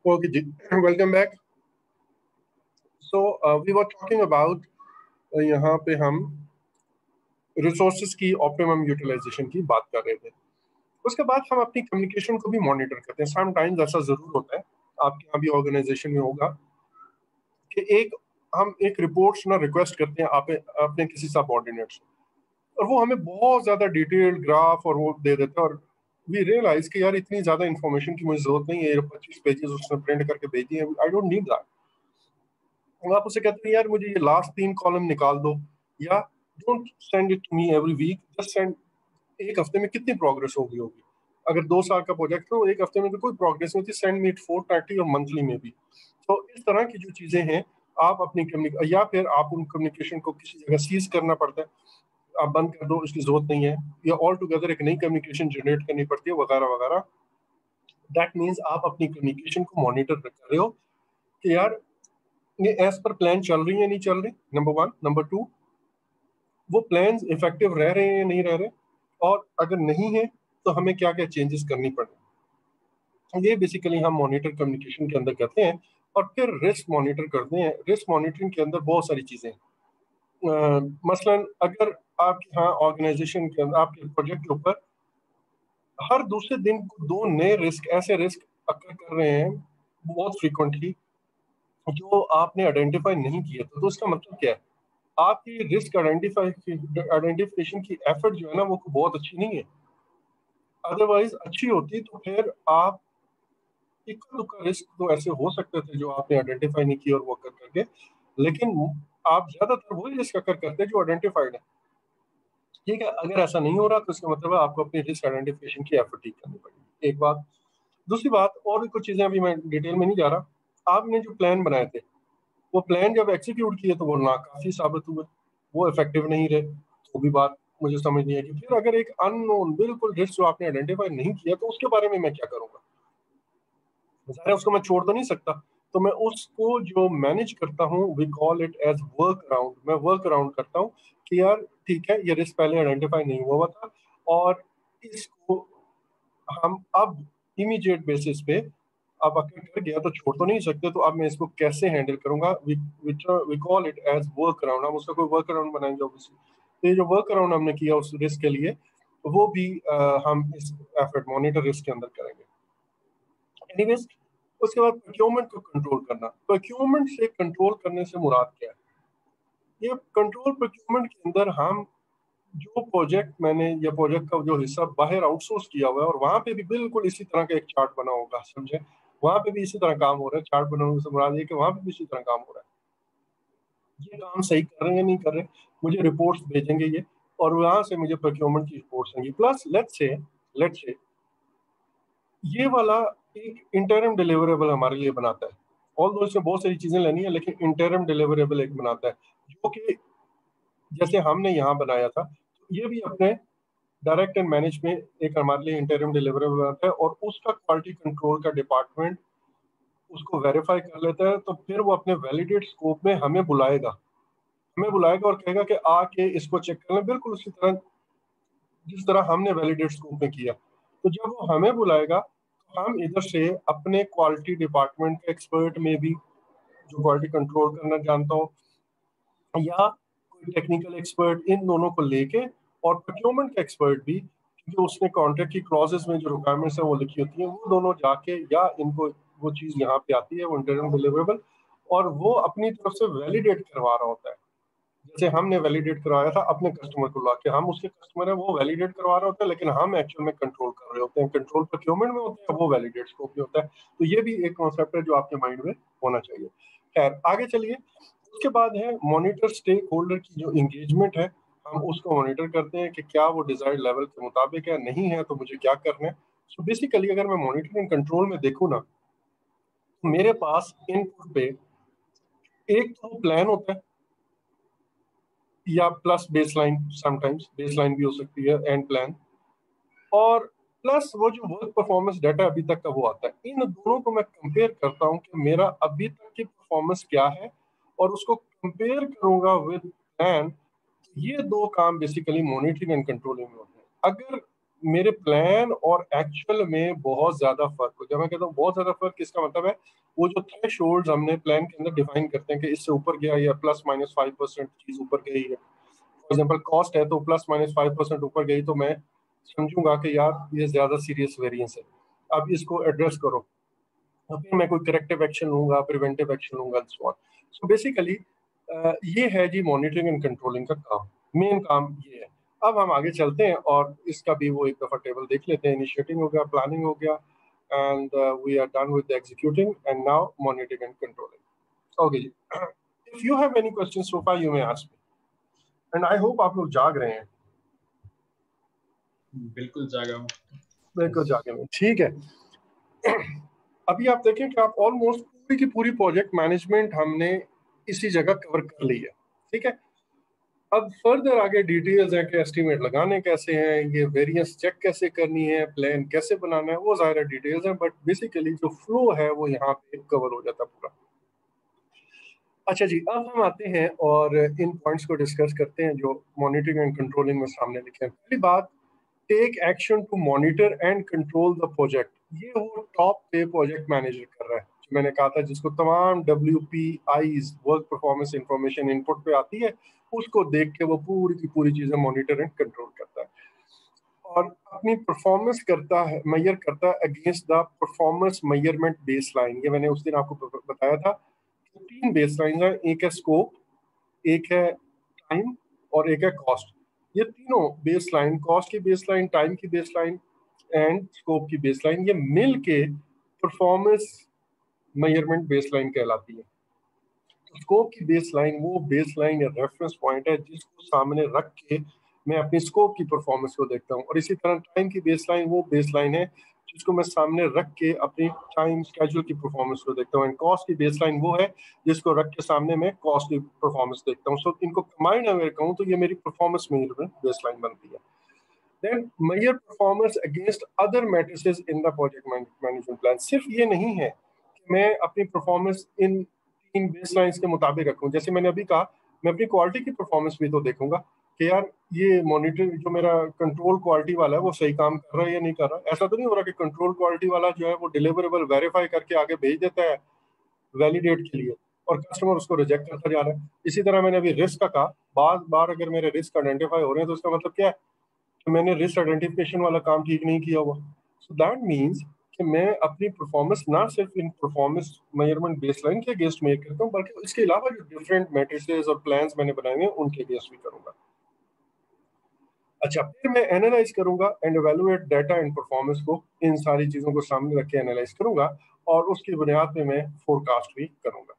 Okay, ji. Welcome back. So we were talking about यहाँ पे हम रिसोर्सेज की ऑप्टिमम यूटिलाइजेशन की बात कर रहे थे। उसके बाद हम अपनी कम्युनिकेशन को भी मॉनिटर करते हैं। समटाइम्स ऐसा जरूर होता है, आपके यहाँ भी ऑर्गेनाइजेशन में होगा कि हम एक रिपोर्ट्स ना रिक्वेस्ट करते हैं आप अपने किसी सबऑर्डिनेट से, और वो हमें बहुत ज्यादा डिटेल्ड ग्राफ और वो दे देते हैं, और वी रियलाइज कि यार इतनी ज्यादा इन्फॉर्मेशन की मुझे जरूरत नहीं है। 25 पेजेस उसने प्रिंट करके भेज दिए, आई डोंट नीड दैट। और आप उसे कहते हैं यार मुझे ये लास्ट 3 कॉलम निकाल दो, या don't send it to me every week, just send एक हफ्ते में कितनी प्रोग्रेस हो गई होगी। अगर 2 साल का प्रोजेक्ट हो, एक हफ्ते में तो कोई प्रोग्रेस नहीं होती, सेंड मी इट फोर्टनाइटली और मंथली में भी। तो इस तरह की जो चीजें हैं, आप अपनी या फिर आप उन कम्युनिकेशन को किसी जगह सीज करना पड़ता है, आप बंद कर दो, इसकी जरूरत नहीं है, या ऑल टुगेदर एक नई कम्युनिकेशन जनरेट करनी पड़ती है, वगैरह वगैरह। दैट मीन्स आप अपनी कम्युनिकेशन को मॉनिटर कर रहे हो कि यार ये एज पर प्लान चल रही है नहीं चल रही, नंबर 1। नंबर 2, वो प्लान्स इफेक्टिव रह रहे हैं या नहीं रह रहे, और अगर नहीं है तो हमें क्या क्या चेंजेस करनी पड़े। ये बेसिकली हम मॉनिटर कम्युनिकेशन के अंदर करते हैं। और फिर रिस्क मॉनिटर करते हैं। रिस्क मॉनिटरिंग के अंदर बहुत सारी चीजें हैं। मसलन अगर आपके यहाँ ऑर्गेनाइजेशन के अंदर आपके प्रोजेक्ट के ऊपर हर दूसरे दिन 2 नए रिस्क, ऐसे रिस्क अकर कर रहे हैं बहुत फ्रिक्वेंटली, जो आपने आइडेंटिफाई नहीं किए, तो उसका मतलब क्या है? आपकी रिस्क आइडेंटिफिकेशन की एफर्ट जो है ना, वो बहुत अच्छी नहीं है। अदरवाइज अच्छी होती तो फिर आप इक्का दुक्का रिस्क तो ऐसे हो सकते थे जो आपने आइडेंटिफाई नहीं किया और वो कर करके, लेकिन आप ज्यादातर वही रिस्क अकर करते हैं जो आइडेंटिफाइड है। ठीक है, अगर ऐसा नहीं हो रहा तो इसका मतलब है आपको अपनी रिस्क आइडेंटिफिकेशन की एफर्ट ठीक करनी पड़ेगी, एक बात। दूसरी बात, और भी कुछ चीजें अभी मैं डिटेल में नहीं जा रहा। आपने जो प्लान बनाए थे, वो प्लान जब एग्जीक्यूट किए तो वो नाकाफी साबित हुए, वो इफेक्टिव नहीं रहे। तो भी बात मुझे समझ नहीं है कि फिर अगर एक अननोन बिल्कुल रिस्क जो आपने आइडेंटिफाई नहीं किया, तो उसके बारे में मैं क्या करूंगा? ज़ाहिर है उसको मैं छोड़ तो नहीं सकता। तो मैं उसको जो मैनेज करता हूँ, we call it as work around. मैं वर्क अराउंड करता हूँ कि यार ठीक है, ये रिस्क पहले आइडेंटिफाई नहीं हुआ था, और इसको हम अब इमीडिएट बेसिस पे, अब अगर कर गया तो छोड़ तो नहीं सकते, तो अब मैं इसको कैसे हैंडल करूंगा? We call it as work around. हम उसका कोई वर्क अराउंड बनाएंगे ऑब्वियसली। तो ये जो वर्क अराउंड हमने किया उस रिस्क के लिए, वो भी हम इस एफर्ट मॉनिटर रिस्क के अंदर करेंगे। एनीवेज, उसके बाद प्रोक्योरमेंट को कंट्रोल करना। प्रोक्योरमेंट से कंट्रोल करने से मुराद क्या है? ये कंट्रोल प्रोक्योरमेंट के अंदर हम जो प्रोजेक्ट मैंने या प्रोजेक्ट का जो हिस्सा बाहर आउटसोर्स किया हुआ है, और वहां पे भी बिल्कुल इसी तरह का एक चार्ट बना होगा, समझे? वहां पे भी इसी तरह काम हो रहा है। चार्ट बनाने से मुराद ये कि वहां पे भी इसी तरह काम हो रहा है। ये काम सही कर रहे हैं या नहीं कर रहे, मुझे रिपोर्ट्स भेजेंगे ये, और वहां से मुझे प्रोक्योरमेंट की रिपोर्ट्स आएंगी। प्लस लेट्स से ये वाला एक इंटरम डिलीवरेबल हमारे लिए बनाता है। ऑल दो इसमें बहुत सारी चीजें लेनी है, लेकिन इंटरम डिलीवरेबल एक बनाता है, जो कि जैसे हमने यहाँ बनाया था, तो ये भी अपने डायरेक्ट एंड मैनेज में एक हमारे लिए इंटरम डिलीवरेबल बनाता है, और उसका क्वालिटी कंट्रोल का डिपार्टमेंट उसको वेरीफाई कर लेता है। तो फिर वो अपने वैलिडेट स्कोप में हमें बुलाएगा और कहेगा कि आके इसको चेक कर लें, बिल्कुल उसी तरह जिस तरह हमने वैलिडेट स्कोप में किया। तो जब वो हमें बुलाएगा, तो हम इधर से अपने क्वालिटी डिपार्टमेंट के एक्सपर्ट में भी, जो क्वालिटी कंट्रोल करना जानता हो, या कोई टेक्निकल एक्सपर्ट, इन दोनों को लेके, और प्रोक्योरमेंट का एक्सपर्ट भी, क्योंकि उसने कॉन्ट्रैक्ट की क्लॉजेस में जो रिक्वायरमेंट्स है वो लिखी होती हैं, वो दोनों जाके, या इनको वो चीज़ यहाँ पे आती है, वो इंटरनल डिलीवरेबल, और वो अपनी तरफ से वैलिडेट करवा रहा होता है। जैसे हमने वैलिडेट करवाया था अपने कस्टमर को लाके, हम उसके कस्टमर है, वो वैलिडेट करवा रहा होता है, लेकिन हम एक्चुअल में कंट्रोल कर रहे होते हैं। कंट्रोल प्रोक्योरमेंट में होता है, वो वैलिडेट स्कोप में होता है। तो ये भी एक कॉन्सेप्ट है जो आपके माइंड में होना चाहिए। खैर, आगे चलिए। उसके बाद है मॉनिटर स्टेक होल्डर की जो इंगेजमेंट है, हम उसको मॉनिटर करते हैं कि क्या वो डिजायर्ड लेवल के मुताबिक है, नहीं है तो मुझे क्या करना है। सो बेसिकली अगर मैं मॉनिटरिंग कंट्रोल में देखूँ ना, तो मेरे पास इनपुट पे एक तो प्लान होता है, या प्लस बेसलाइन, समटाइम्स बेसलाइन भी हो सकती है, एंड प्लान, और प्लस वो जो वर्क परफॉर्मेंस डाटा अभी तक का वो आता है। इन दोनों को मैं कंपेयर करता हूँ कि मेरा अभी तक की परफॉर्मेंस क्या है, और उसको कंपेयर करूंगा विद प्लान। ये दो काम बेसिकली मॉनिटरिंग एंड कंट्रोलिंग में होते हैं। अगर मेरे प्लान और एक्चुअल में बहुत ज्यादा फर्क हो। जब मैं कहता हूँ बहुत ज्यादा फर्क, इसका मतलब है वो जो थ्रेशोल्ड्स हमने प्लान के अंदर डिफाइन करते हैं कि इससे ऊपर गया या +-5% चीज ऊपर गई है, फॉर एग्जाम्पल कॉस्ट है तो +-5% ऊपर गई, तो मैं समझूंगा कि यार ये ज्यादा सीरियस वेरिएंस है, अब इसको एड्रेस करो। तो फिर मैं कोई करेक्टिव एक्शन लूंगा, प्रिवेंटिव एक्शन लूंगा, सो ऑन। सो बेसिकली ये है जी मॉनिटरिंग एंड कंट्रोलिंग का काम, मेन काम ये है। अब हम आगे चलते हैं और इसका भी वो एक दफा टेबल देख लेते हैं। इनिशिएटिंग हो गया, प्लानिंग हो गया, and we are done with executing and now monitoring and controlling. Okay जी, if you have any question so far you may ask me, and I hope आप लोग जाग रहे हैं। बिल्कुल जागा हूँ। बिल्कुल जागे हुए, ठीक है। अभी आप देखें कि आप ऑलमोस्ट पूरी की पूरी प्रोजेक्ट मैनेजमेंट हमने इसी जगह कवर कर ली है, ठीक है। अब फर्दर आगे डिटेल्स हैं कि एस्टिमेट लगाने कैसे हैं, ये वेरिएंस चेक कैसे करनी है, प्लान कैसे बनाना है, वो ज़ाहिर डिटेल्स हैं, बट बेसिकली जो फ्लो है वो यहाँ पे कवर हो जाता पूरा। अच्छा जी, अब हम आते हैं और इन पॉइंट्स को डिस्कस करते हैं जो मॉनिटरिंग एंड कंट्रोलिंग में सामने लिखे हैं। पहली बात, take action to monitor and control the project. ये वो टॉप पे प्रोजेक्ट मैनेजर कर रहा है, जो मैंने कहा था, जिसको तमाम WPIs, work performance information input पे आती है, उसको देख के वो पूरी की पूरी चीजें मॉनिटर एंड कंट्रोल करता है और अपनी परफॉर्मेंस करता है, मैयर करता है अगेंस्ट द परफॉर्मेंस मैयरमेंट बेसलाइन। ये मैंने उस दिन आपको बताया था कि 3 बेसलाइन है, एक है स्कोप, एक है टाइम और एक है कॉस्ट। ये तीनों बेसलाइन, कॉस्ट की बेसलाइन, टाइम की बेसलाइन एंड स्कोप की बेसलाइन, ये मिल के परफॉर्मेंस मेजरमेंट बेसलाइन कहलाती है। तो स्कोप की बेसलाइन वो बेसलाइन या रेफरेंस पॉइंट है जिसको सामने रख के मैं अपनी स्कोप की परफॉर्मेंस को देखता हूँ, और इसी तरह टाइम की बेसलाइन वो बेसलाइन है जिसको मैं सामने रख के अपनी टाइम स्केड्यूल की परफॉर्मेंस को देखता हूँ, एंड कॉस्ट की बेसलाइन वो है जिसको रख के सामने मैं कॉस्ट की परफॉर्मेंस देखता हूँ। सो इनको कंबाइन अगर कहूँ तो ये मेरी परफॉर्मेंस मेजरमेंट बेसलाइन बनती है। Then measure performance against other matrices in the project management plan. सिर्फ ये नहीं है कि मैं अपनी परफॉर्मेंस इन 3 बेसलाइंस के मुताबिक रखूं, जैसे मैंने अभी कहा, मैं अपनी क्वालिटी की परफॉर्मेंस भी तो देखूंगा कि यार ये मॉनिटर जो मेरा कंट्रोल क्वालिटी वाला है वो सही काम कर रहा है या नहीं कर रहा। ऐसा तो नहीं हो रहा कि कंट्रोल क्वालिटी वाला जो है वो डिलीवरेबल वेरीफाई करके आगे भेज देता है वैलिडेट के लिए, और कस्टमर उसको रिजेक्ट करता जा रहा है। इसी तरह मैंने अभी रिस्क का कहा, बार बार अगर मेरे रिस्क आइडेंटिफाई हो रहे हैं तो उसका मतलब क्या है कि मैंने रिस्क आइडेंटिफिकेशन वाला काम ठीक नहीं किया हुआ। सो दैट मीन्स कि मैं अपनी परफॉर्मेंस ना सिर्फ इन परफॉर्मेंस मेजरमेंट बेसलाइन के अगेंस्ट मेक करता हूँ, बल्कि इसके अलावा जो डिफरेंट मैट्रिसेस और प्लान्स मैंने बनाए हैं उनके अगेंस्ट भी करूंगा। अच्छा, फिर मैं एनालाइज करूंगा and evaluate data and performance को, इन सारी चीजों को सामने रख के एनालाइज करूंगा और उसकी बुनियाद पे मैं फोरकास्ट भी करूंगा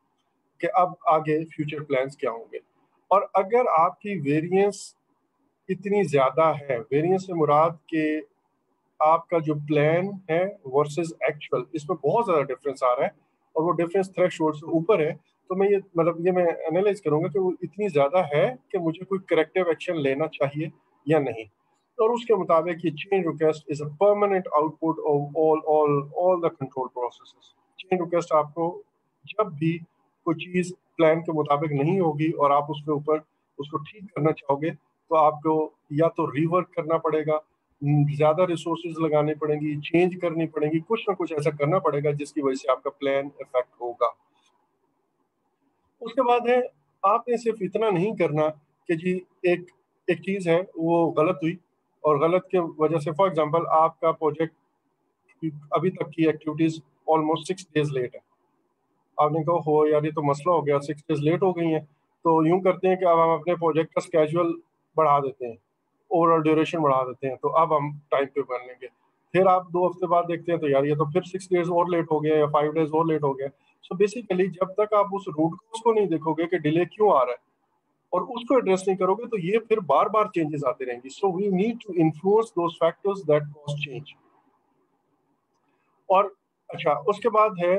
कि अब आगे फ्यूचर प्लान्स क्या होंगे। और अगर आपकी वेरिएंस इतनी ज्यादा है, वेरिएंस से मुराद के आपका जो प्लान है वर्सेस एक्चुअल, इसमें बहुत ज्यादा डिफरेंस आ रहा है और वो डिफरेंस थ्रेशोल्ड से ऊपर है, तो मैं ये मतलब ये मैं एनालाइज करूंगा कि वो इतनी ज्यादा है कि मुझे कोई करेक्टिव एक्शन लेना चाहिए या नहीं। और उसके मुताबिक ये change request is a permanent output of all the control processes. Change request आपको जब भी कोई चीज प्लान के मुताबिक नहीं होगी और आप उसके ऊपर उसको ठीक करना चाहोगे तो आपको या तो रीवर्क करना पड़ेगा, ज्यादा रिसोर्सेज लगाने पड़ेंगी, चेंज करनी पड़ेगी, कुछ ना कुछ ऐसा करना पड़ेगा जिसकी वजह से आपका प्लान इफेक्ट होगा। उसके बाद है, आपने सिर्फ इतना नहीं करना कि जी एक एक चीज है वो गलत हुई और गलत के वजह से, फॉर एग्जांपल आपका प्रोजेक्ट अभी तक की एक्टिविटीज ऑलमोस्ट 6 डेज लेट है। आपने कहा हो यार ये तो मसला हो गया, 6 डेज लेट हो गई हैं, तो यूं करते हैं कि अब हम अपने प्रोजेक्ट का स्केड्यूल बढ़ा देते हैं, ओवरऑल ड्यूरेशन बढ़ा देते हैं, तो अब हम टाइम पे कर लेंगे। फिर आप 2 हफ्ते बाद देखते हैं तो यार ये तो फिर 6 डेज और लेट हो गया या 5 डेज और लेट हो गया। सो बेसिकली जब तक आप उस रूट कॉज को नहीं देखोगे कि डिले क्यों आ रहा है और उसको एड्रेस नहीं करोगे तो ये फिर बार बार चेंजेस आते रहेंगी। So we need to influence those factors that cause change. और अच्छा, उसके बाद है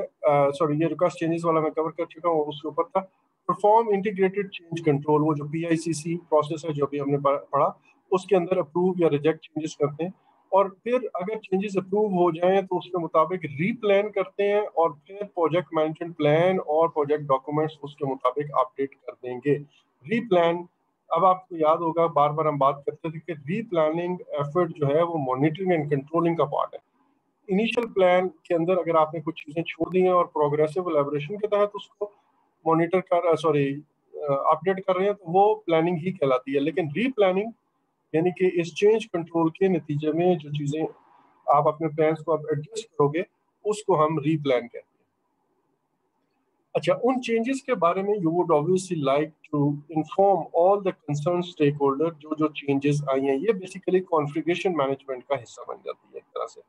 सॉरी, ये रिक्वेस्ट चेंजेस वाला मैं कवर कर चुका हूँ, उसके ऊपर था परफॉर्म इंटीग्रेटेड चेंज कंट्रोल, वो जो PICC प्रोसेस है जो भी हमने पढ़ा, उसके अंदर अप्रूव या रिजेक्ट चेंजेस करते हैं और फिर अगर चेंजेस अप्रूव हो जाएं तो उसके मुताबिक रीप्लान करते हैं और फिर प्रोजेक्ट मैनेजमेंट प्लान और प्रोजेक्ट डॉक्यूमेंट्स उसके मुताबिक अपडेट कर देंगे। रीप्लान अब आपको याद होगा बार बार हम बात करते थे कि रीप्लानिंग एफर्ट जो है वो मॉनिटरिंग एंड कंट्रोलिंग का पार्ट है। इनिशियल प्लान के अंदर अगर आपने कुछ चीजें छोड़ दी हैं और प्रोग्रेसिव एलैबोरेशन के तहत उसको मॉनिटर कर सॉरी अपडेट कर रहे हैं तो वो प्लानिंग ही कहलाती है। लेकिन रीप्लानिंग यानी कि इस चेंज कंट्रोल के नतीजे में जो चीजें आप अपने प्लान्स को अब एडजस्ट करोगे उसको हम रीप्लान कहते हैं। अच्छा, उन चेंजेस के बारे में you would obviously like to inform all the concern stakeholder. जो जो चेंजेस आई हैं ये बेसिकली कॉन्फ़िगरेशन मैनेजमेंट का हिस्सा बन जाती है एक तरह से,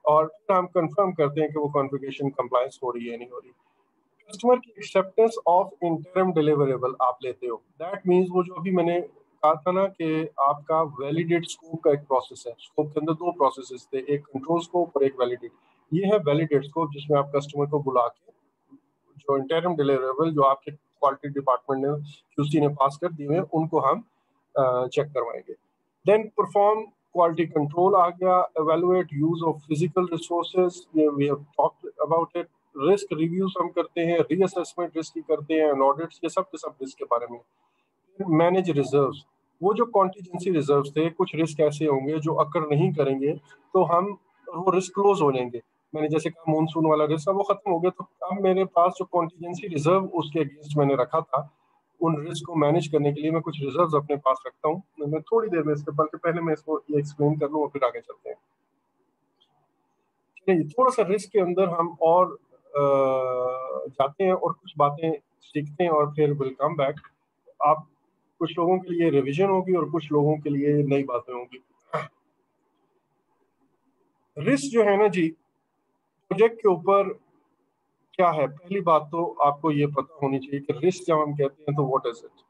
और फिर हम कंफर्म करते हैं कि वो कॉन्फ़िगरेशन कंप्लायंस हो रही है नहीं हो रही। कस्टमर की एक्सेप्टेंस ऑफ इंटरम डिलीवरेबल आप लेते हो, दैट मीन्स वो जो अभी मैंने कहा था ना कि आपका वैलिडेट स्कोप का एक प्रोसेस है। स्कोप के अंदर दो प्रोसेसेस थे, एक कंट्रोल स्कोप और एक वैलिडेट। ये है वैलिडेट स्कोप जिसमें आप कस्टमर को बुला के जो इंटरम डिलीवरेबल जो आपके क्वालिटी डिपार्टमेंट ने क्यूसी ने पास कर दिए हैं उनको हम चेक करवाएंगे। देन परफॉर्म क्वालिटी कंट्रोल आ गया, evaluate use of physical resources, we have talked about it. Risk reviews हम करते हैं, रीअसेसमेंट रिस्क की करते हैं, ऑडिट्स, ये सब के सब रिस्क के बारे में। मैनेज रिजर्व्स, वो जो कॉन्टीजेंसी रिजर्व्स थे, कुछ रिस्क ऐसे होंगे जो अकर नहीं करेंगे तो हम वो रिस्क क्लोज हो जाएंगे। मैंने जैसे कहा मानसून वाला रिस्क वो खत्म हो गया, तो अब मेरे पास जो कॉन्टीजेंसी रिजर्व उसके अगेंस्ट मैंने रखा था, उन रिस्क को मैनेज करने के लिए मैं कुछ रिजर्व्स अपने पास रखता हूँ। मैं थोड़ी देर में इसके, बल्कि पहले मैं इसको ये एक्सप्लेन कर लूँ और फिर आगे चलते हैं। चलिए, थोड़ा सा रिस्क के अंदर हम और जाते हैं और कुछ बातें सीखते हैं और फिर विल कम बैक। आप कुछ लोगों के लिए रिवीजन होगी और कुछ लोगों के लिए नई बातें होंगी। रिस्क जो है ना जी, प्रोजेक्ट के ऊपर क्या है, पहली बात तो आपको ये पता होनी चाहिए कि रिस्क जब हम कहते हैं तो what is it.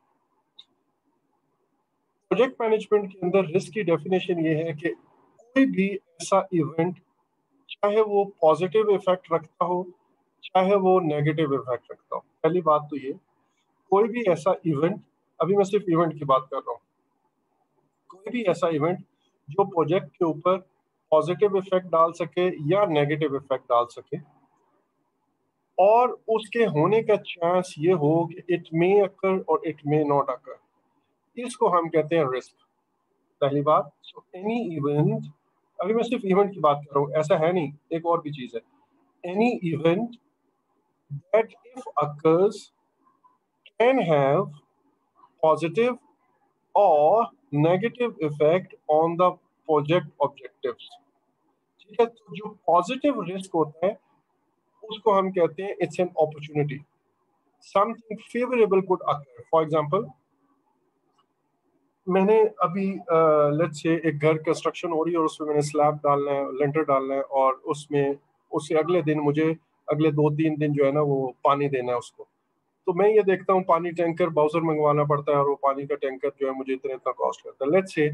Project management के अंदर रिस्क की डेफिनेशन ये है कि कोई भी ऐसा इवेंट, चाहे वो पॉजिटिव इफेक्ट रखता हो चाहे वो नेगेटिव इफेक्ट रखता हो। पहली बात तो ये, कोई भी ऐसा इवेंट, अभी मैं सिर्फ इवेंट की बात कर रहा हूँ, कोई भी ऐसा इवेंट जो प्रोजेक्ट के ऊपर पॉजिटिव इफेक्ट डाल सके या नेगेटिव इफेक्ट डाल सके, और उसके होने का चांस ये हो कि इट मे अकर और इट मे नॉट अकर, इसको हम कहते हैं रिस्क। पहली बात, सो एनी इवेंट, अभी मैं सिर्फ इवेंट की बात कर रहा हूँ, ऐसा है नहीं, एक और भी चीज है। Any event that if occurs can have positive और negative effect on the project objectives. ठीक है, तो जो पॉजिटिव रिस्क होता है उसको हम कहते हैं it's an opportunity, something favourable could occur. For example, मैंने अभी लेट्स से एक घर कंस्ट्रक्शन हो रही है और उसमें मैंने स्लैब डालना है, लेंटर डालना है, और उसमें उससे अगले दिन मुझे अगले 2-3 दिन जो है ना वो पानी देना है उसको। तो मैं ये देखता हूँ पानी टैंकर बाउजर मंगवाना पड़ता है और वो पानी का टैंकर जो है मुझे इतना इतना कॉस्ट करता है। लेट्स से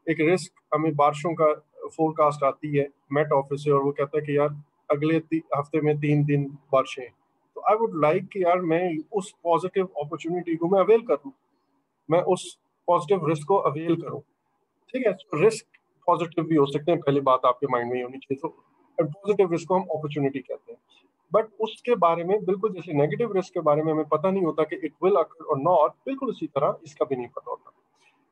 एक रिस्क, हमें बारिशों का फोरकास्ट आती है मेट ऑफिस से और वो कहता है कि यार अगले हफ्ते में 3 दिन बारिशें हैं। तो आई वुड लाइक कि यार मैं उस पॉजिटिव अपॉर्चुनिटी को मैं अवेल करूँ, मैं उस पॉजिटिव रिस्क को अवेल करूँ। ठीक है, तो रिस्क पॉजिटिव भी हो सकते हैं, पहली बात आपके माइंड में ही होनी चाहिए। तो पॉजिटिव रिस्क को हम अपॉर्चुनिटी कहते हैं। बट उसके बारे में बिल्कुल जैसे नेगेटिव रिस्क के बारे में हमें पता नहीं होता कि इट विल अकर और नॉट, बिल्कुल उसी तरह इसका भी नहीं पता होता।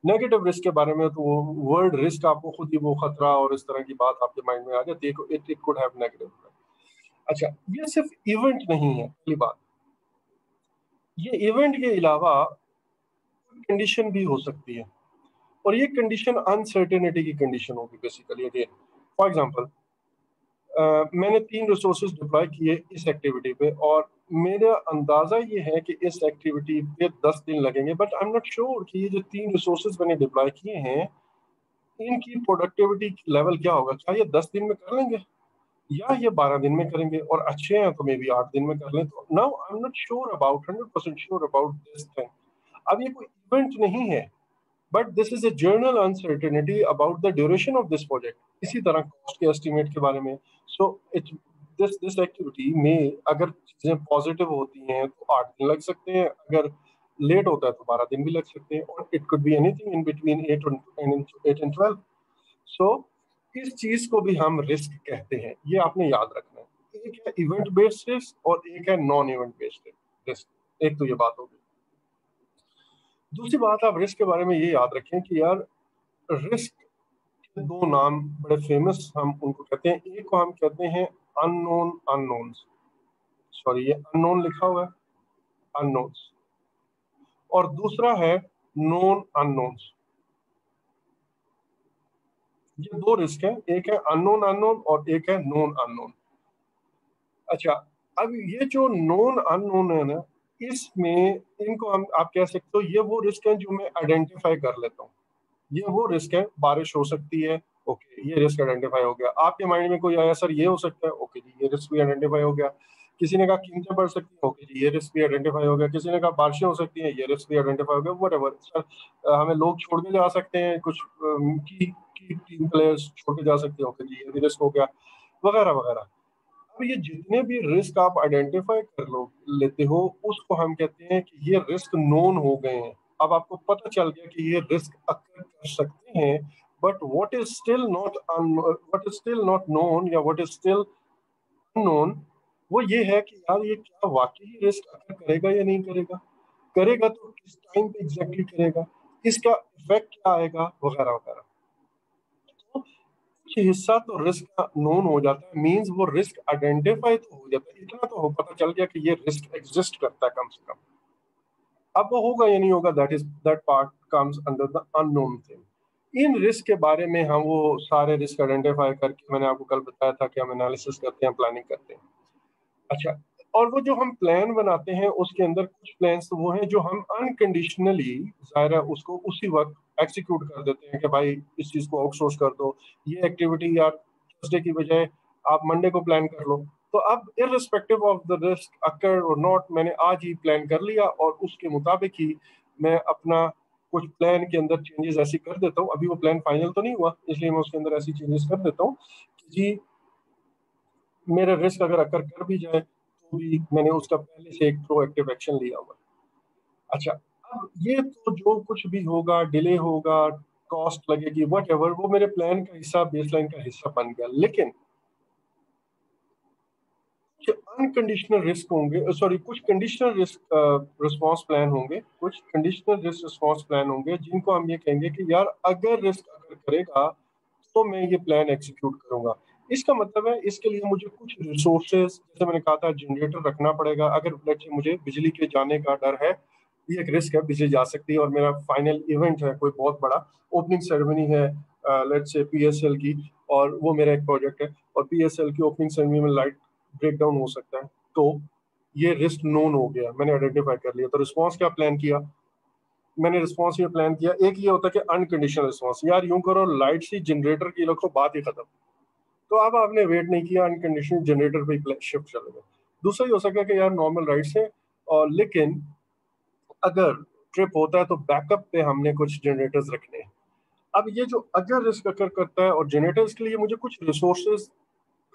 नेगेटिव रिस्क के बारे में तो वो वर्ड रिस्क आपको खुद ही वो खतरा और इस तरह की बात आपके माइंड में आ जाती है, it it could have negative. अच्छा, ये सिर्फ इवेंट नहीं है, पहली बात, ये इवेंट के अलावा कंडीशन भी हो सकती है, और ये कंडीशन अनसर्टेनिटी की कंडीशन होगी बेसिकली। अगेन फॉर एग्जांपल, मैंने 3 रिसोर्सेज डिप्लॉय किए इस एक्टिविटी पे, और मेरा अंदाजा ये है कि इस एक्टिविटी पे 10 दिन लगेंगे, but I am not sure कि ये जो 3 रिसोर्सेज मैंने डिप्लॉय किए हैं इनकी प्रोडक्टिविटी लेवल क्या होगा। क्या ये 10 दिन में कर लेंगे या ये 12 दिन में करेंगे, और अच्छे हैं तो मे बी 8 दिन में कर लें। तो now I am not sure about 100% sure about this thing. अब ये कोई इवेंट नहीं है, but this is a general uncertainty about the duration of this project। इसी तरह कॉस्ट के एस्टिमेट के बारे में। सो इट दिस एक्टिविटी में अगर चीजें पॉजिटिव होती हैं तो 8 दिन लग सकते हैं, अगर लेट होता है तो 12 दिन भी लग सकते हैं, और it could be anything in between 8 and 12। सो इस चीज को भी हम रिस्क कहते हैं, ये आपने याद रखना है। एक है इवेंट बेस्ड रिस्क और एक है नॉन इवेंट बेस्ड रिस्क। एक तो ये बात होगी। दूसरी बात, आप रिस्क के बारे में ये याद रखें कि यार रिस्क के दो नाम बड़े फेमस हम उनको कहते हैं। एक को हम कहते हैं अननोन अननोन्स, सॉरी ये अननोन लिखा हुआ है, अननोन्स, और दूसरा है नोन अननोन्स। ये दो रिस्क है, एक है अननोन अननोन और एक है नोन अननोन। अच्छा, अब ये जो नोन अननोन है ना, इसमें इनको हम आप कह सकते हो ये वो रिस्क है जो मैं आइडेंटिफाई कर लेता हूँ। ये वो रिस्क है, बारिश हो सकती है, ओके ये रिस्क आइडेंटिफाई हो गया। आपके माइंड में कोई आया सर ये हो सकता है, ओके जी ये रिस्क भी आइडेंटिफाई हो गया। किसी ने कहा कीमतें बढ़ सकती हैं, ओके जी ये रिस्क भी आइडेंटिफाई हो गया। किसी ने कहा बारिशें हो सकती हैं, ये रिस्क भी आइडेंटिफाई हो गया। वट सर, हमें लोग छोड़ के जा सकते हैं, कुछ की टीम प्लेयर्स छोड़ के जा सकते हैं, ओके जी ये भी रिस्क हो गया, वगैरह वगैरह। अब ये जितने भी रिस्क आप आइडेंटिफाई कर लो लेते हो, उसको हम कहते हैं कि ये रिस्क नोन हो गए हैं। अब आपको पता चल गया कि ये रिस्क अकर कर सकते हैं, but what is still not known या व्हाट इज स्टिल अननोन, वो ये है कि यार ये क्या वाकई रिस्क अकर करेगा या नहीं करेगा, करेगा तो किस टाइम पे एग्जैक्टली करेगा, इसका इफेक्ट क्या आएगा, वगैरह वगैरह। तो कुछ हिस्सा तो रिस्क का नोन हो जाता है, मींस वो रिस्क आइडेंटिफाई तो हो जाता है, इतना तो हो पता चल गया कि ये रिस्क एग्जिस्ट करता है कम से कम। अब वो होगा या नहीं होगा, that part comes under the unknown thing. In risk के बारे में हम वो सारे रिस्क आइडेंटिफाई करके, मैंने आपको कल बताया था कि हम एनालिसिस करते हैं, प्लानिंग करते हैं। अच्छा, और वो जो हम प्लान बनाते हैं उसके अंदर कुछ प्लान्स तो वो हैं जो हम अनकंडीशनली जाहिर है उसको उसी वक्त एक्सिक्यूट कर देते हैं कि भाई इस चीज को आउटसोर्स कर दो, ये एक्टिविटी यार थर्सडे की बजाय आप मंडे को प्लान कर लो। तो अब इररिस्पेक्टिव ऑफ द रिस्क अकर और नॉट, मैंने आज ही प्लान कर लिया और उसके मुताबिक ही मैं अपना कुछ प्लान के अंदर चेंजेस ऐसी कर देता हूँ। अभी वो प्लान फाइनल तो नहीं हुआ, इसलिए मैं उसके अंदर ऐसी चेंजेस कर देता हूँ कि जी मेरा रिस्क अगर अकर कर भी जाए तो भी मैंने उसका पहले से एक प्रोएक्टिव एक्शन लिया हुआ है। अच्छा, अब ये तो जो कुछ भी होगा, डिले होगा, कॉस्ट लगेगी, वट एवर, वो मेरे प्लान का हिस्सा, बेसलाइन का हिस्सा बन गया। लेकिन कुछ अनकंडीशनल रिस्क होंगे, सॉरी कुछ कंडीशनल रिस्क रिस्पॉन्स प्लान होंगे, कुछ कंडीशनल रिस्क रिस्पॉन्स प्लान होंगे जिनको हम ये कहेंगे कि यार अगर रिस्क अगर करेगा तो मैं ये प्लान एग्जीक्यूट करूंगा। इसका मतलब है इसके लिए मुझे कुछ रिसोर्सेज, जैसे मैंने कहा था जनरेटर रखना पड़ेगा। अगर लेट्स से मुझे बिजली के जाने का डर है, ये एक रिस्क है, बिजली जा सकती है और मेरा फाइनल इवेंट है कोई बहुत बड़ा, ओपनिंग सेरेमनी है लेट्स से पीएसएल की, और वो मेरा एक प्रोजेक्ट है, और पीएसएल की ओपनिंग सेरेमनी में लाइट ब्रेक डाउन हो सकता है, तो ये रिस्क नोन हो गया, मैंने आइडेंटिफाई कर लिया। तो रिस्पॉन्स क्या प्लान किया मैंने, रिस्पॉन्स ये प्लान किया, एक ये होता है कि अनकंडीशनल रिस्पॉन्स, यार यूं करो लाइट से जनरेटर की रखो, बात ही खत्म। तो अब आपने वेट नहीं किया, अनकंडीशनल जनरेटर पे शिफ्ट चले गए। दूसरा ही हो सकता है कि यार नॉर्मल राइट से, और लेकिन अगर ट्रिप होता है तो बैकअप पे हमने कुछ जनरेटर्स रखने हैं। अब ये जो अगर रिस्क अकर करता है और जनरेटर्स के लिए मुझे कुछ रिसोर्सेज,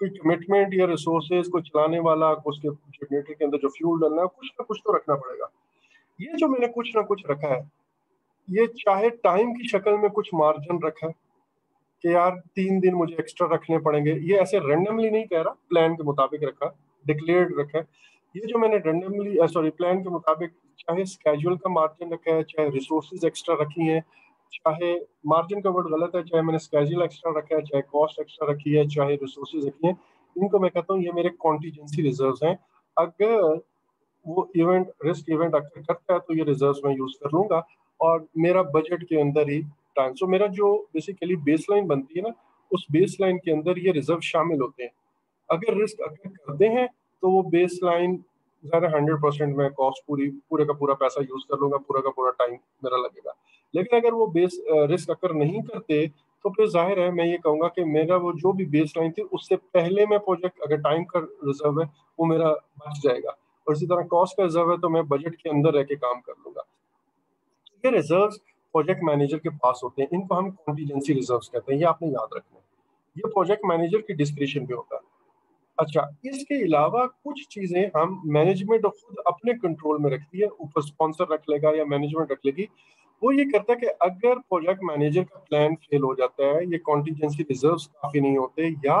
कोई कमिटमेंट या रिसोर्सेज को चलाने वाला, उसके जनरेटर के अंदर जो फ्यूल डालना है, कुछ ना कुछ तो रखना पड़ेगा। ये जो मैंने कुछ ना कुछ रखा है, ये चाहे टाइम की शक्ल में कुछ मार्जिन रखा है कि यार 3 दिन मुझे एक्स्ट्रा रखने पड़ेंगे, ये ऐसे रेंडमली नहीं कह रहा, प्लान के मुताबिक रखा, डिक्लेयर्ड रखा है। ये जो मैंने रेंडमली सॉरी प्लान के मुताबिक, चाहे स्केड्यूल का मार्जिन रखा है, चाहे रिसोर्सेज एक्स्ट्रा रखी हैं, चाहे मार्जिन का वर्ड गलत है, चाहे मैंने स्केड्यूल एक्स्ट्रा रखा है, चाहे कॉस्ट एक्स्ट्रा रखी है, चाहे रिसोर्सेज रखी है, इनको मैं कहता हूँ ये मेरे कॉन्टीजेंसी रिजर्व हैं। अगर वो इवेंट रिस्क इवेंट अगर करता है तो ये रिजर्व्स मैं यूज कर लूंगा, और मेरा बजट के अंदर ही टाइम, सो मेरा जो बेसिकली बेस लाइन बनती है ना, उस बेस लाइन के अंदर ये रिजर्व शामिल होते हैं। अगर रिस्क अगर करते हैं तो वो बेस लाइन ज़्यादा 100% में कॉस्ट पूरी पूरे का पूरा पैसा यूज कर लूंगा, पूरा का पूरा टाइम मेरा लगेगा। लेकिन अगर वो बेस रिस्क अगर नहीं करते तो फिर जाहिर है मैं ये कहूंगा कि मेरा वो जो भी बेस लाइन थी उससे पहले मैं प्रोजेक्ट, अगर टाइम का रिजर्व है वो मेरा बच जाएगा, और इसी तरह कॉस्ट का रिजर्व है तो मैं बजट के अंदर रह के काम कर लूंगा। ये रिजर्व्स प्रोजेक्ट मैनेजर के पास होते हैं, इनको हम कॉन्टीजेंसी रिजर्व्स कहते हैं, ये आपने याद रखना है। ये प्रोजेक्ट मैनेजर की डिस्क्रिप्शन पे होता है। अच्छा, इसके अलावा कुछ चीजें हम मैनेजमेंट खुद अपने कंट्रोल में रखती है, ऊपर स्पॉन्सर रख लेगा या मैनेजमेंट रख लेगी। वो ये करता है कि अगर प्रोजेक्ट मैनेजर का प्लान फेल हो जाता है, ये कॉन्टीजेंसी रिजर्व्स काफी नहीं होते, या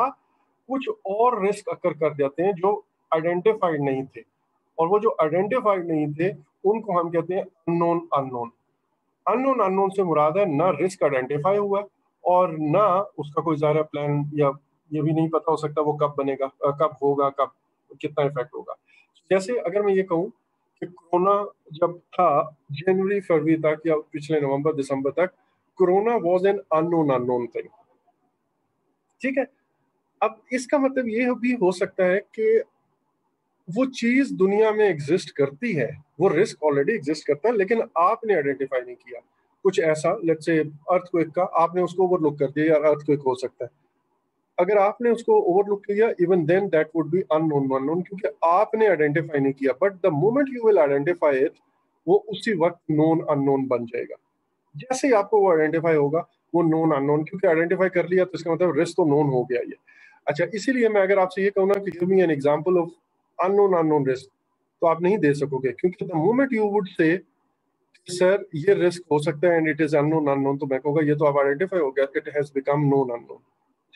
कुछ और रिस्क अकर कर जाते हैं जो आइडेंटिफाइड नहीं थे, और वो जो आइडेंटिफाइड नहीं थे उनको हम कहते हैं अननोन अननोन। अननोन, अननोन से मुराद है ना रिस्क आइडेंटिफाई हुआ है और ना उसका कोई ज़ाहिर प्लान, या ये भी नहीं पता हो सकता वो कब बनेगा, कब होगा, कब कितना इफेक्ट होगा। जैसे अगर मैं ये कहूँ कि कोरोना जब था जनवरी फरवरी तक या पिछले नवंबर दिसंबर तक, corona was an unknown, unknown thing. ठीक है, अब इसका मतलब ये भी हो सकता है कि वो चीज दुनिया में एग्जिस्ट करती है, वो रिस्क ऑलरेडी एग्जिस्ट करता है, लेकिन आपने आइडेंटिफाई नहीं किया। कुछ ऐसा, लेट्स से अर्थक्वेक का, आपने उसको ओवरलुक कर दिया, यार अर्थक्वेक हो सकता है। अगर आपने उसको ओवरलुक किया, even then that would be unknown, unknown, क्योंकि आपने आइडेंटिफाई नहीं किया। But the moment you will identify it, वो उसी वक्त नोन अननोन बन जाएगा। जैसे ही आपको वो आइडेंटिफाई होगा, वो नोन अननोन, क्योंकि आइडेंटिफाई कर लिया तो इसका मतलब रिस्क तो नोन हो गया ये। अच्छा, इसीलिए मैं अगर आपसे ये कहूँ ना कि give me an example of unknown, unknown risk, तो आप नहीं दे सकोगे, क्योंकि the moment you would say sir ये रिस्क हो सकता है and it is unknown, unknown, तो मैं कहूँगा ये तो आप आइडेंटिफाई हो गया, it has become known unknown.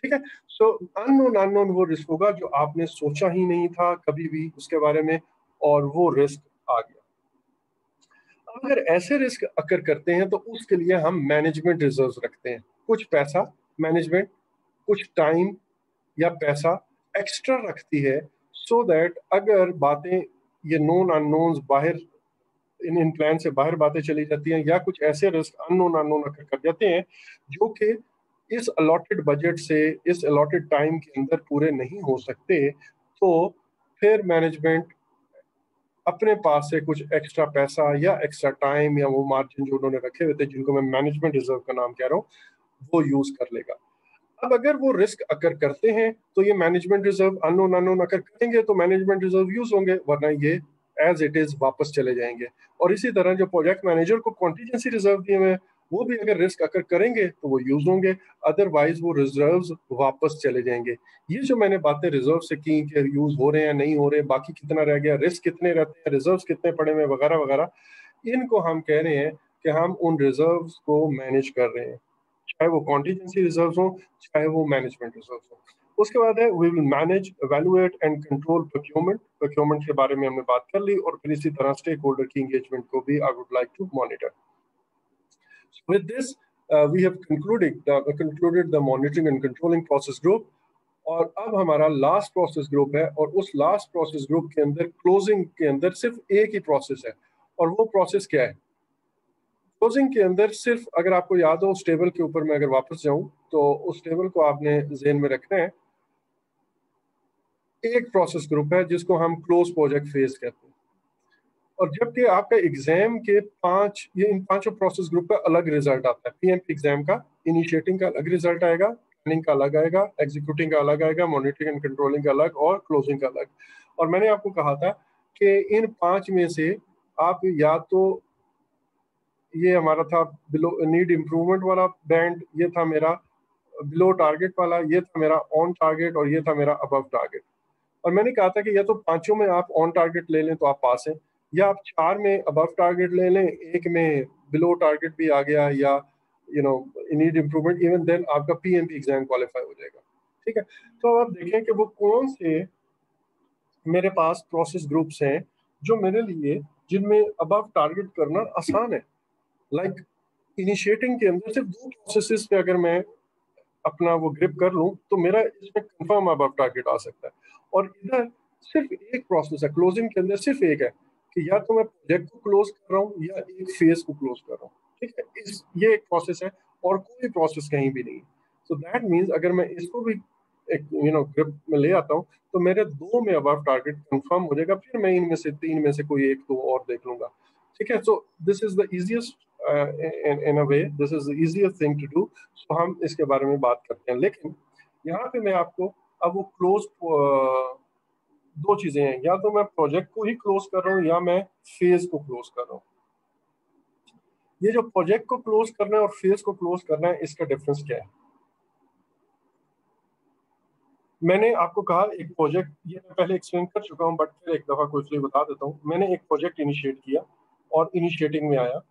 ठीक है, सो अननोन, अननोन वो रिस्क होगा जो आपने सोचा ही नहीं था कभी भी उसके बारे में, और वो रिस्क आ गया। अब अगर ऐसे रिस्क अकर करते हैं तो उसके लिए हम मैनेजमेंट रिजर्व रखते हैं, कुछ पैसा मैनेजमेंट, कुछ टाइम या पैसा एक्स्ट्रा रखती है, सो दैट अगर बातें, ये नोन अननोन्स बाहर, इन प्लान से बाहर बातें चली जाती हैं, या कुछ ऐसे रिस्क अननोन, अननोन अकर कर जाते हैं जो कि इस अलॉटेड बजट से, इस अलॉटेड टाइम के अंदर पूरे नहीं हो सकते, तो फिर मैनेजमेंट अपने पास से कुछ एक्स्ट्रा पैसा या एक्स्ट्रा टाइम या वो मार्जिन जो उन्होंने रखे हुए थे, जिनको मैं मैनेजमेंट रिजर्व का नाम कह रहा हूँ, वो यूज कर लेगा। अब अगर वो रिस्क अकर करते हैं तो ये मैनेजमेंट रिजर्व अननोन, अननोन अकर करेंगे तो मैनेजमेंट रिजर्व यूज होंगे, वरना ये एज इट इज वापस चले जाएंगे। और इसी तरह जो प्रोजेक्ट मैनेजर को कॉन्टीजेंसी रिजर्व दिए हुए हैं, वो भी अगर रिस्क अकर करेंगे तो वो यूज होंगे, अदरवाइज वो रिजर्व्स वापस चले जाएंगे। ये जो मैंने बातें रिजर्व से की कि यूज हो रहे हैं नहीं हो रहे, बाकी कितना रह गया, रिस्क कितने रहते हैं, रिजर्व्स कितने पड़े हुए, वगैरह वगैरह, इनको हम कह रहे हैं कि हम उन रिजर्व्स को मैनेज कर रहे हैं, चाहे वो कॉन्टीजेंसी रिजर्व हो, चाहे वो मैनेजमेंट रिजर्व हो। उसके बाद है we will manage, evaluate and control procurement. Procurement के बारे में हमने बात कर ली, और फिर इसी तरह स्टेक होल्डर की एंगेजमेंट को भी I would like to monitor. With this we have concluded the monitoring and controlling process group, और अब हमारा लास्ट प्रोसेस ग्रुप है, और उस लास्ट प्रोसेस ग्रुप के अंदर क्लोजिंग के अंदर सिर्फ एक ही प्रोसेस है, और वो प्रोसेस क्या है? क्लोजिंग के अंदर सिर्फ, अगर आपको याद हो उस टेबल के ऊपर मैं अगर वापस जाऊं, तो उस टेबल को आपने जेन में रखना है। एक प्रोसेस ग्रुप है जिसको हम क्लोज प्रोजेक्ट फेज कहते हैं, और जबकि आपका एग्जाम के पांच, ये इन पांचों प्रोसेस ग्रुप का अलग रिजल्ट आता है। पीएमपी एग्जाम का इनिशिएटिंग का अलग रिजल्ट आएगा, प्लानिंग का अलग आएगा, एग्जीक्यूटिंग का अलग आएगा, मॉनिटरिंग एंड कंट्रोलिंग का अलग, और क्लोजिंग का अलग। और मैंने आपको कहा था कि इन पांच में से आप या तो, ये हमारा था बिलो नीड इम्प्रूवमेंट वाला बैंड, ये था मेरा बिलो टारगेट वाला, ये था मेरा ऑन टारगेट, और ये था मेरा अबव टारगेट। और मैंने कहा था कि या तो पांचों में आप ऑन टारगेट ले लें तो आप पास हैं, या आप चार में अबव टारगेट ले लें, एक में बिलो टारगेट भी आ गया, या you know need improvement, even then आपका पीएमपी एग्जाम क्वालिफाई हो जाएगा। ठीक है, तो आप देखें कि वो कौन से मेरे पास प्रोसेस ग्रुप्स हैं जो मेरे लिए, जिनमें अबव टारगेट करना आसान है। लाइक इनिशिएटिंग के अंदर सिर्फ दो प्रोसेसेस पे अगर मैं अपना वो ग्रिप कर लूं तो मेरा इसमें कंफर्म अबव टारगेट आ सकता है। और इधर सिर्फ एक प्रोसेस है, क्लोजिंग के अंदर सिर्फ एक है, कि या तो मैं प्रोजेक्ट को क्लोज कर रहा हूँ या एक फेज को क्लोज कर रहा हूँ। ठीक है, ये एक प्रोसेस है, और कोई प्रोसेस कहीं भी नहीं। सो दैट मीन्स अगर मैं इसको भी एक ग्रिप में ले आता हूँ, तो मेरे दो में अबव टारगेट कंफर्म हो जाएगा, फिर मैं इनमें से तीन में से कोई एक दो और देख लूंगा। ठीक है, so this is the easiest, in a way this is the easiest thing to do। so हम इसके बारे में बात करते हैं, लेकिन यहाँ पे मैं आपको, अब वो क्लोज, दो चीजें हैं, या तो मैं प्रोजेक्ट को ही क्लोज कर रहा हूँ या मैं फेज को क्लोज कर रहा हूँ। ये जो प्रोजेक्ट को क्लोज करना है और फेज को क्लोज करना है, इसका डिफरेंस क्या है? मैंने आपको कहा एक प्रोजेक्ट, ये मैं पहले एक्सप्लेन कर चुका हूँ, बट फिर एक दफा क्विकली बता देता हूँ। मैंने एक प्रोजेक्ट इनिशिएट किया, और इनिशिएटिंग में आया,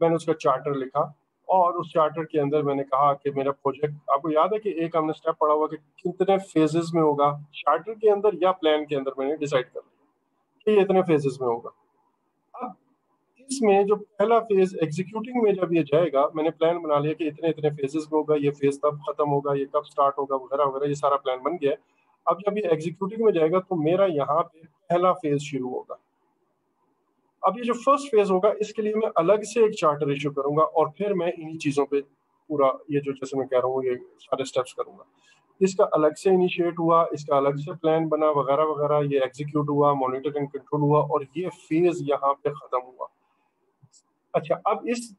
मैंने उसका चार्टर लिखा, और उस चार्टर के अंदर मैंने कहा कि मेरा प्रोजेक्ट, आपको याद है कि एक हमने स्टेप पढ़ा हुआ कि कितने फेजेस में होगा, चार्टर के अंदर या प्लान के अंदर मैंने डिसाइड कर लिया कि ये इतने फेजेस में होगा। अब इसमें जो पहला फेज एग्जीक्यूटिंग में जब ये जाएगा, मैंने प्लान बना लिया कि इतने इतने फेजेस में होगा, ये फेज तब खत्म होगा, ये कब स्टार्ट होगा वगैरह वगैरह, ये सारा प्लान बन गया है। अब जब ये एग्जीक्यूटिंग में जाएगा तो मेरा यहाँ पे पहला फेज शुरू होगा। अब ये जो फर्स्ट फेज होगा इसके लिए मैं अलग से एक चार्टर इशू करूंगा और फिर मैं इन्हीं चीजों पे पूरा ये जो जैसे मैं कह रहा हूँ ये सारे स्टेप्स करूंगा। इसका अलग से इनिशिएट हुआ, इसका अलग से प्लान बना वगैरह वगैरह, ये एग्जीक्यूट हुआ, मॉनिटर एंड कंट्रोल हुआ और ये फेज यहाँ पे खत्म हुआ। अच्छा, अब इस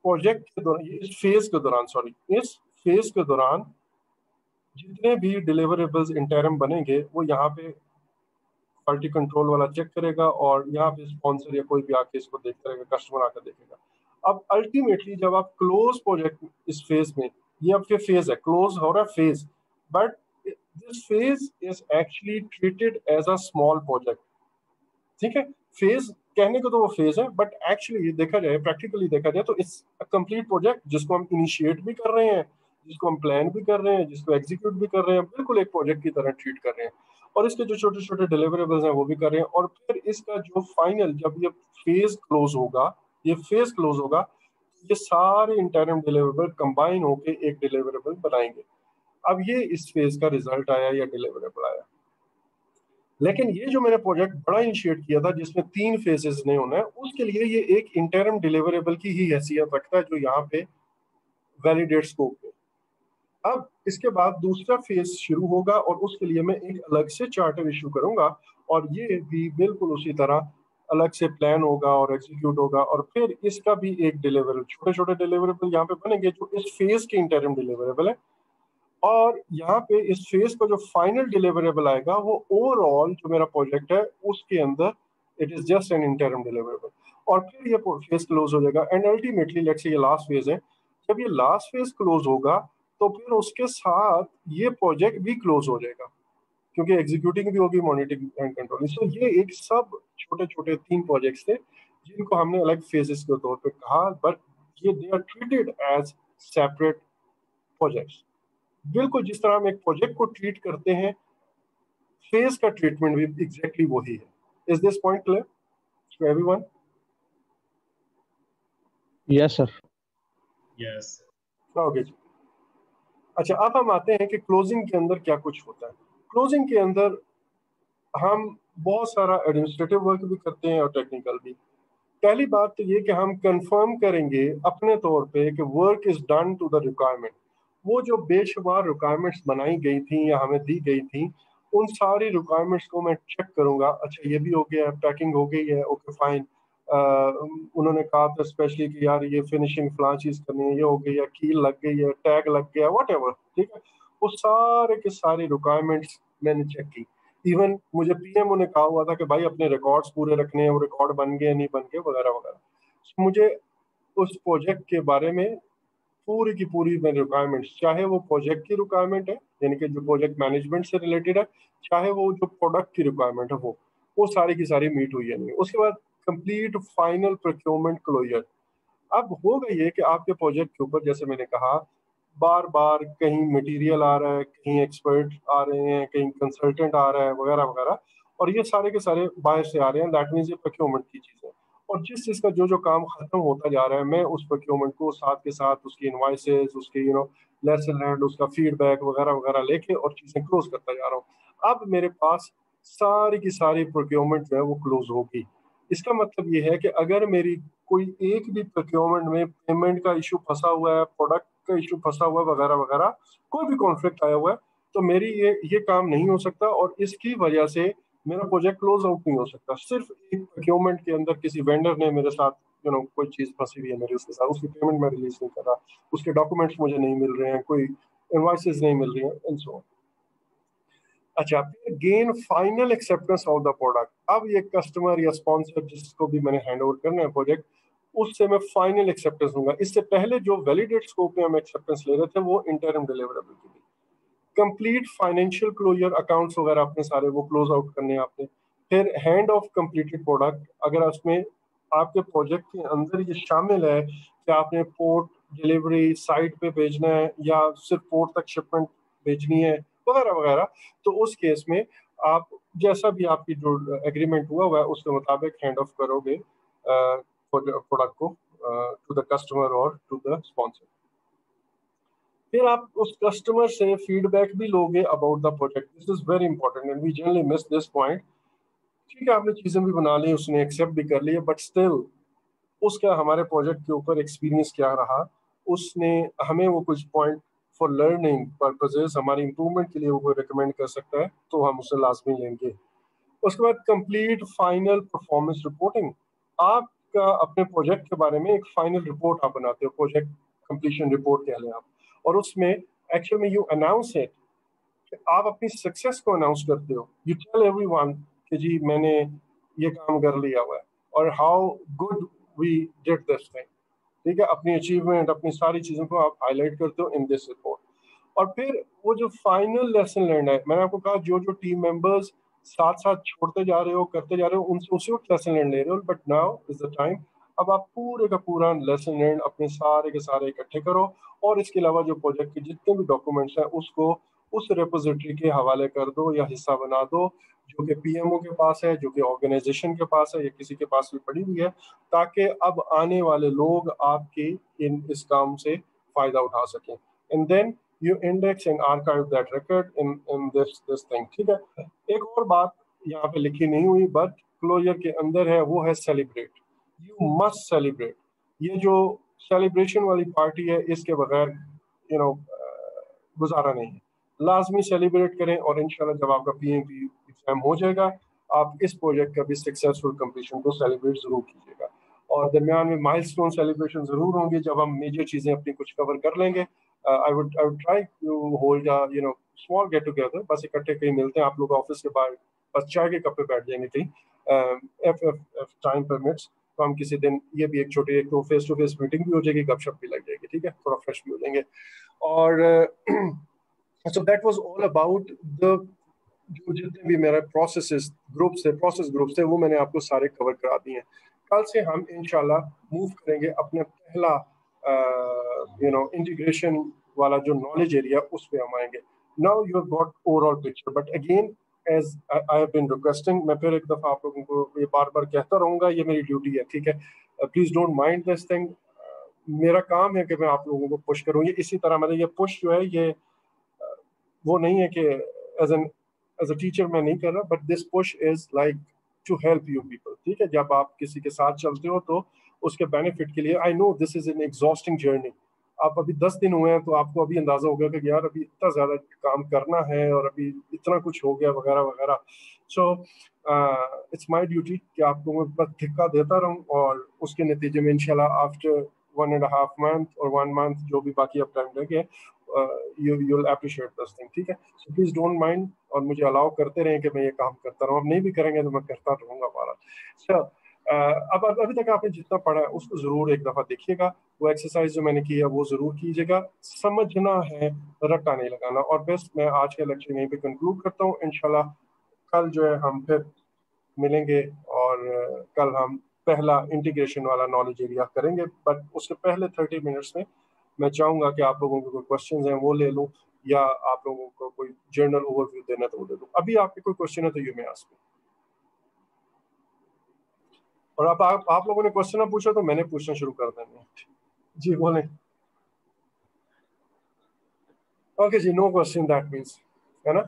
प्रोजेक्ट के दौरान, इस फेज के दौरान, सॉरी, इस फेज के दौरान जितने भी डिलीवरेबल्स इंटरम बनेंगे वो यहाँ पे क्वालिटी कंट्रोल वाला चेक करेगा और यहाँ पे स्पॉन्सर या कोई भी आके इसको देखता रहेगा, कस्टमर आकर देखेगा। अब अल्टीमेटली जब आप क्लोज प्रोजेक्ट इस फेज में, ये आपके फेज है, क्लोज हो रहा है phase, but this phase is actually treated as a small project. ठीक है, फेज कहने को तो वो फेज है, बट एक्चुअली देखा जाए, प्रैक्टिकली देखा जाए तो इट्स अ कंप्लीट प्रोजेक्ट जिसको हम इनिशिएट भी कर रहे हैं, जिसको हम प्लान भी कर रहे हैं, जिसको एग्जीक्यूट भी कर रहे हैं, बिल्कुल एक प्रोजेक्ट की तरह ट्रीट कर रहे हैं। और इसके जो छोटे छोटे डिलीवरेबल्स हैं वो भी कर रहे हैं। और फिर इसका जो फाइनल, जब ये फेज क्लोज होगा, ये फेज क्लोज होगा, ये सारे इंटरनल डिलीवरेबल कंबाइन होके एक डिलीवरेबल बनाएंगे। अब ये इस फेज का रिजल्ट आया या डिलीवरेबल आया। लेकिन ये जो मैंने प्रोजेक्ट बड़ा इनिशिएट किया था जिसमें 3 फेजेस ने होना है, उसके लिए ये एक इंटरम डिलीवरेबल की ही हैसियत रखता है जो यहाँ पे वैलिडेट स्कोप है। अब इसके बाद दूसरा फेज शुरू होगा और उसके लिए मैं एक अलग से चार्टर इशू करूंगा और ये भी बिल्कुल उसी तरह अलग से प्लान होगा और एग्जीक्यूट होगा और फिर इसका भी एक डिलीवरेबल, छोटे छोटे डिलीवरेबल यहाँ पे बनेंगे जो इस फेज के इंटरम डिलीवरेबल है। और यहाँ पे इस फेज का जो फाइनल डिलीवरेबल आएगा वो ओवरऑल जो मेरा प्रोजेक्ट है उसके अंदर it is just an interim deliverable. और फिर ये फेज क्लोज हो जाएगा एंड अल्टीमेटली लेट्स से ये लास्ट फेज है। जब ये लास्ट फेज क्लोज होगा तो फिर उसके साथ ये प्रोजेक्ट भी क्लोज हो जाएगा क्योंकि एग्जीक्यूटिंग भी होगी, मॉनिटरिंग एंड कंट्रोलिंग। सो ये एक सब छोटे छोटे 3 प्रोजेक्ट्स थे जिनको हमने अलग फेजेस के तौर पे कहा, बट ये they are treated as separate projects. बिल्कुल जिस तरह हम एक प्रोजेक्ट को ट्रीट करते हैं, फेज का ट्रीटमेंट भी एग्जैक्टली वही है। Is this point clear to everyone? Yes sir. Yes. Okay जी। अच्छा, अब हम आते हैं कि क्लोजिंग के अंदर क्या कुछ होता है। क्लोजिंग के अंदर हम बहुत सारा एडमिनिस्ट्रेटिव वर्क भी करते हैं और टेक्निकल भी। पहली बात तो ये कि हम कंफर्म करेंगे अपने तौर पे कि work is done to the requirement. वो जो बेशुमार रिक्वायरमेंट्स बनाई गई थी या हमें दी गई थी, उन सारी रिक्वायरमेंट्स को मैं चेक करूंगा। अच्छा, ये भी हो गया, पैकिंग हो गई है, ओके फाइन। उन्होंने कहा था स्पेशली कि यार ये फिनिशिंग फलां चीज करनी है, ये हो गई है, कील लग गई है, टैग लग गया, वट एवर, ठीक है। वो सारे के सारे रिक्वायरमेंट्स मैंने चेक की। इवन मुझे पीएमओ ने कहा हुआ था कि भाई अपने रिकॉर्ड्स पूरे रखने हैं, वो रिकॉर्ड बन गए नहीं बन गए वगैरह वगैरह। मुझे उस प्रोजेक्ट के बारे में पूरी की पूरी रिक्वायरमेंट्स, चाहे वो प्रोजेक्ट की रिक्वायरमेंट है यानी कि जो प्रोजेक्ट मैनेजमेंट से रिलेटेड है, चाहे वो जो प्रोडक्ट की रिक्वायरमेंट है, वो सारी की सारी मीट हुई है नहीं। उसके बाद कंप्लीट फाइनल प्रोक्योरमेंट क्लोजर। अब होगा ये कि आपके प्रोजेक्ट के ऊपर जैसे मैंने कहा, बार बार कहीं मटेरियल आ रहा है, कहीं एक्सपर्ट आ रहे हैं, कहीं कंसल्टेंट आ रहा है वगैरह वगैरह, और ये सारे के सारे बाहर से आ रहे हैं। दैट मीन्स ये प्रोक्योरमेंट की चीज़ है। और जिस चीज़ का जो जो काम खत्म होता जा रहा है, मैं उस प्रोक्योरमेंट को साथ के साथ उसकी इनवाइसेस, उसके लेसन लर्न, उसका फीडबैक वगैरह वगैरह लेके और चीज़ें क्लोज करता जा रहा हूँ। अब मेरे पास सारी की सारी प्रोक्योरमेंट जो है वो क्लोज होगी। इसका मतलब ये है कि अगर मेरी कोई एक भी प्रोक्योरमेंट में पेमेंट का इशू फंसा हुआ है, प्रोडक्ट का इशू फंसा हुआ है वगैरह वगैरह, कोई भी कॉन्फ्लिक्ट आया हुआ है, तो मेरी ये काम नहीं हो सकता और इसकी वजह से मेरा प्रोजेक्ट क्लोज आउट नहीं हो सकता। सिर्फ एक प्रोक्योरमेंट के अंदर किसी वेंडर ने मेरे साथ कोई चीज फंसी हुई है मेरी, उसके साथ उसकी पेमेंट मैं रिलीज नहीं कर रहा, उसके डॉक्यूमेंट्स मुझे नहीं मिल रहे हैं, कोई इनवॉइसेस नहीं मिल रही हैं एंड सो। अच्छा, gain final acceptance of the product. अब ये कस्टमर या स्पॉन्सर जिसको भी मैंने हैंड ओवर करना है प्रोजेक्ट, उससे मैं फाइनल एक्सेप्टेंस दूंगा। इससे पहले जो वैलिडेट स्कोप में हम एक्सेप्टेंस ले रहे थे वो इंटरम डिलीवरेबल की थी। कंप्लीट फाइनेंशियल क्लोजर, अकाउंट्स वगैरह अपने सारे वो क्लोज आउट करने हैं आपने। फिर हैंड ऑफ कंप्लीटेड प्रोडक्ट, अगर उसमें आपके प्रोजेक्ट के अंदर ये शामिल है कि आपने पोर्ट डिलीवरी साइट पे भेजना है या सिर्फ पोर्ट तक शिपमेंट भेजनी है वगैरह वगैरह, तो उस केस में आप जैसा भी आपकी जो एग्रीमेंट हुआ है उसके मुताबिक हैंड ऑफ करोगे प्रोडक्ट को टू द कस्टमर और टू द स्पॉन्सर। फिर आप उस कस्टमर से फीडबैक भी लोगे about the project. This is very important and we generally miss this point. ठीक है, आपने चीजें भी बना ली, उसने एक्सेप्ट भी कर लिया, बट स्टिल उसका हमारे प्रोजेक्ट के ऊपर एक्सपीरियंस क्या रहा, उसने हमें वो कुछ पॉइंट फॉर लर्निंग पर्पजेज हमारी इंप्रूवमेंट के लिए वो रिकमेंड कर सकता है, तो हम उसे लाजमी लेंगे। उसके बाद कंप्लीट फाइनल परफॉर्मेंस रिपोर्टिंग। आपका अपने प्रोजेक्ट के बारे में एक फाइनल रिपोर्ट आप बनाते हो, प्रोजेक्ट कंप्लीशन रिपोर्ट कह लें आप, और उसमें एक्चुअल में यू अनाउंस इट, आप अपनी सक्सेस को अनाउंस करते हो। यू टेल एवरीवन कि जी मैंने ये काम कर लिया हुआ है और how good we did this thing. ठीक है, अपनी अचीवमेंट, अपनी सारी चीजों को आप हाईलाइट करते हो इन दिस रिपोर्ट। और फिर वो जो फाइनल लेसन लर्न है, मैंने आपको कहा जो जो टीम मेंबर्स साथ साथ छोड़ते जा रहे हो, करते जा रहे हो, उनसे उसी वक्त लेसन लर्न ले रहे हो, but now is the time अब आप पूरे का पूरा लेसन लर्न अपने सारे के सारे इकट्ठे करो, और इसके अलावा जो प्रोजेक्ट के जितने भी डॉक्यूमेंट्स हैं उसको उस रेपोजिटरी के हवाले कर दो या हिस्सा बना दो, जो कि पीएमओ के पास है, जो कि ऑर्गेनाइजेशन के पास है, या किसी के पास भी पड़ी हुई है, ताकि अब आने वाले लोग आपके इस काम से फायदा उठा सकें। And then you index and archive that record in this thing। ठीक है, एक और बात यहाँ पे लिखी नहीं हुई बट क्लोजर के अंदर है, वो है सेलिब्रेट। You must celebrate. ये जो सेलिब्रेशन वाली पार्टी है, इसके बगैर गुजारा नहीं है। लाजमी सेलिब्रेट करें, और इंशाल्लाह जब आपका पीएमपी एग्जाम हो जाएगा, आप इस प्रोजेक्ट का भी सक्सेसफुल कंप्लीशन को सेलिब्रेट जरूर कीजिएगा। और दरमियान में माइलस्टोन सेलिब्रेशन जरूर होंगे जब हम मेजर चीजें अपनी कुछ कवर कर लेंगे। I would try to hold a small get together, बस इकट्ठे कहीं मिलते हैं आप लोग ऑफिस के बाहर, बस चाय के कप पे बैठ जाएंगे कहीं, if टाइम परमिट्स, तो हम किसी दिन ये भी एक छोटी एक तो फेस टू फेस मीटिंग भी हो जाएगी, गपशप भी लग जाएगी, ठीक है, थोड़ा फ्रेश भी हो जाएंगे। और so that was all about the जो जितने भी मेरे प्रोसेस ग्रुप्स थे वो मैंने आपको सारे कवर करा दिए हैं। कल से हम इंशाल्लाह मूव करेंगे अपने पहला इंटीग्रेशन वाला जो नॉलेज एरिया, उस पे हम आएंगे। Now you have got overall picture, but again as I have been requesting, मैं फिर एक दफा आप लोगों को ये बार बार कहता रहूंगा, ये मेरी ड्यूटी है, ठीक है, please don't mind this thing. मेरा काम है कि मैं आप लोगों को पुश करूँ, ये इसी तरह मतलब ये पुश जो है ये वो नहीं है कि एज अ टीचर मैं नहीं कर रहा, but this push is like to help you people. ठीक है, जब आप किसी के साथ चलते हो तो उसके बेनिफिट के लिए, I know this is an exhausting journey. आप अभी 10 दिन हुए हैं तो आपको अभी अंदाजा होगा कि यार अभी इतना ज्यादा काम करना है और अभी इतना कुछ हो गया वगैरह वगैरह। सो इट्स माय ड्यूटी कि आपको मैं बस धिक्का देता रहूं, और उसके नतीजे में इंशाल्लाह आफ्टर 1.5 month और 1 month जो भी बाकी अब टाइम लगे, you'll appreciate this thing। ठीक है, so please don't mind, और मुझे अलाउ करते रहें कि मैं ये काम करता रहूं। अब नहीं भी करेंगे तो मैं करता रहूंगा हमारा। so, अब अभी तक आपने जितना पढ़ा है उसको जरूर एक दफा देखिएगा, वो एक्सरसाइज जो मैंने की है वो जरूर कीजिएगा। समझना है, रट्टा नहीं लगाना। और बस मैं आज का लेक्चर यहीं पे कंक्लूड करता हूँ। इंशाल्लाह कल जो है हम फिर मिलेंगे, और कल हम पहला इंटीग्रेशन वाला नॉलेज एरिया करेंगे, बट उसके पहले 30 मिनट्स में मैं चाहूंगा कि आप लोगों को कोई क्वेश्चन हैं वो ले लूं, या आप लोगों को कोई जनरल ओवरव्यू देना तो वो दे दूं। अभी आपके कोई क्वेश्चन है तो यू मे आस्क मी। और आप लोगों ने क्वेश्चन ना पूछा तो मैंने पूछना शुरू कर देना। जी बोलें। ओके जी, नो क्वेश्चन, दैट मींस, है ना।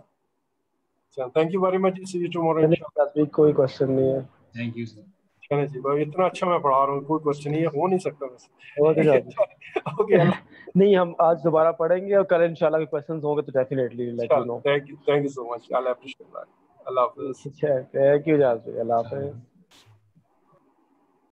Thank you very much, see you tomorrow इंशाल्लाह। कोई क्वेश्चन नहीं है। Thank you sir. चले जी भाई, इतना अच्छा मैं पढ़ा रहा हूँ, कोई क्वेश्चन नहीं है, हो नहीं सकता ओके वैसे। ओके, नहीं, हम आज दोबारा पढ़ेंगे और कल इंशाल्लाह क्वेश्चंस होंगे तो definitely let you know. Thank you so much, I appreciate that. अल्लाह हाफिज़। थैंक यू जाज़ भाई, अल्लाह हाफिज़।